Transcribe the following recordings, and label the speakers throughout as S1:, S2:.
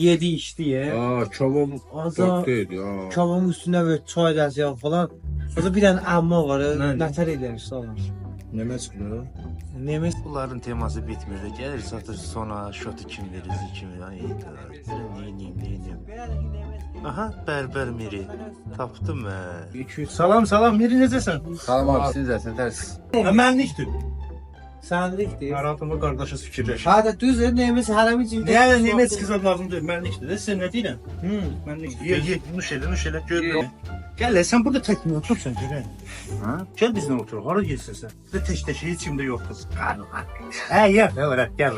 S1: Yedi içti ye.
S2: Kebab
S1: Azar
S2: çok değil ya.
S1: kebabın üstüne böyle çay dəzgahı falan. O da bir tane amma var.
S2: Nə?
S1: Nətər edirmiş oğlum.
S2: Ne çıkıyor?
S1: Neymiş?
S3: Bunların teması bitmir. Gelir satır sonra şotu kim verir, kim verir. Neyim. Aha, berber Miri. Tapdım ben.
S4: Salam, Miri necəsən?
S2: Salam abi siz desin ters.
S4: Mənlikdir.
S1: Sənlikdir.
S4: Narahatıma qardaşız fikirləş.
S1: Hadi düz Neymiş hərəm için.
S4: Yəni Nemes qıza lazım deyil, mənlikdir. Sən nə deyirəm? Mənlikdir. Ye, nuş elə, gör. Gəl, sən burada tək mi otursan görək?
S2: Ha?
S4: Gəl bizlə otur, hara gelsin sən? Bizdə tək heç kimdə yoxdur. Yə, gəl.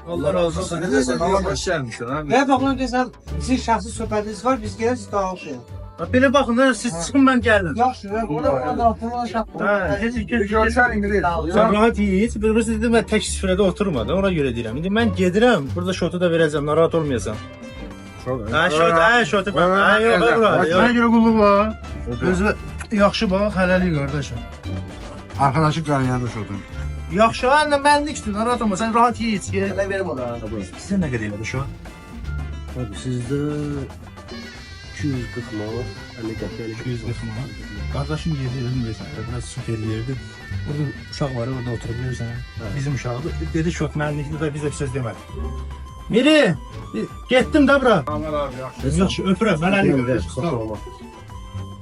S2: Allah razı olsun. Ne desin? Allah hoş gelmişsin abi.
S1: Və baxın desən, sizin şəxsi söhbətiniz var, biz gələk siz dağılışın.
S4: Belə baxın, siz çıxın mən gəlin.
S1: Yaxşı, burada altına şəxsi.
S4: Heç
S2: Görsən İngiliz.
S4: Sən rahat yiyin. Birisi dedi mən tək süfrədə oturmadım. Ona görə deyirəm. İndi mən gedirəm. Burada şotu da verəcəm. Narahat olmayasan. Şotu ben. Yox, bura. Mənə görə qulluq var. Özü yaxşı bax, hələlik qardaşım.
S2: Arkadaşı qarıyan da şurada.
S4: Yaxşı, anne mənlikdir. Narahat olma. Sən rahat ye, iç.
S1: Mən verim ona.
S4: Sizə nə qədər elədi şu?
S5: Abi sizde 240 manat, 50 qəpik,
S4: 240 manat. Qardaşım yedi dedim versən. Biraz süper yerdi. Burada uşaq var, orada oturub yersən. Bizim uşaqdır. Dedi şok mənlikdir də biz də söz demədik. Miri, getdim də bura.
S2: Aman abi yaxşı.
S4: Yaxşı, öpürəm. Mən əli görürəm.
S5: Sağ ol.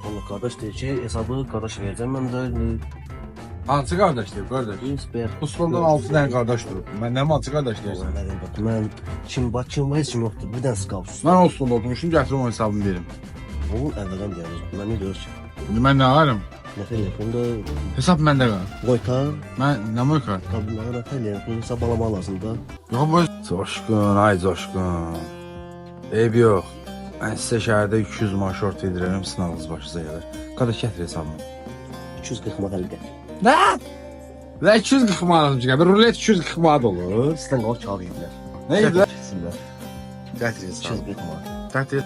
S5: Valla kardeş deyir ki, hesabı kardeş vereceğim ben de
S2: Hansı kardeşdir kardeş?
S5: İnsper.
S2: Usmandan 6 tane kardeş durub. Mən nə hansı kardeş deyirsən?
S5: Ben kim heç kim yoktur, bir dənə skavsus.
S2: Mən Oslo'da oturmuşum, gətirim o hesabını verim.
S5: Onu əvvəldən deyəriz, mən ne diyoruz ki?
S2: İndi mən nə alırım?
S5: Nəfər yaxında
S2: Hesab məndə qal.
S5: qoyta,
S2: Mən nə mülkə?
S5: kabinlara nəfər yaxında hesab alama lazım da.
S2: Yox bu. Coşqun, ay coşqun. Eyb yox. Mən sizə şəhərdə 200 man şort yedirərəm, sınavınız başınıza gəlir. Qardaş gətir hesabını.
S5: 240 manat 50 qəpik.
S2: Və 240 manat çıxır. Bir rulet 240 manat olur.
S5: Sizdən qalır kağıt yedilər.
S2: Nə edirlər?
S5: Sizlər.
S2: Gətir hesabını.
S5: 240 manat.
S2: Gətir.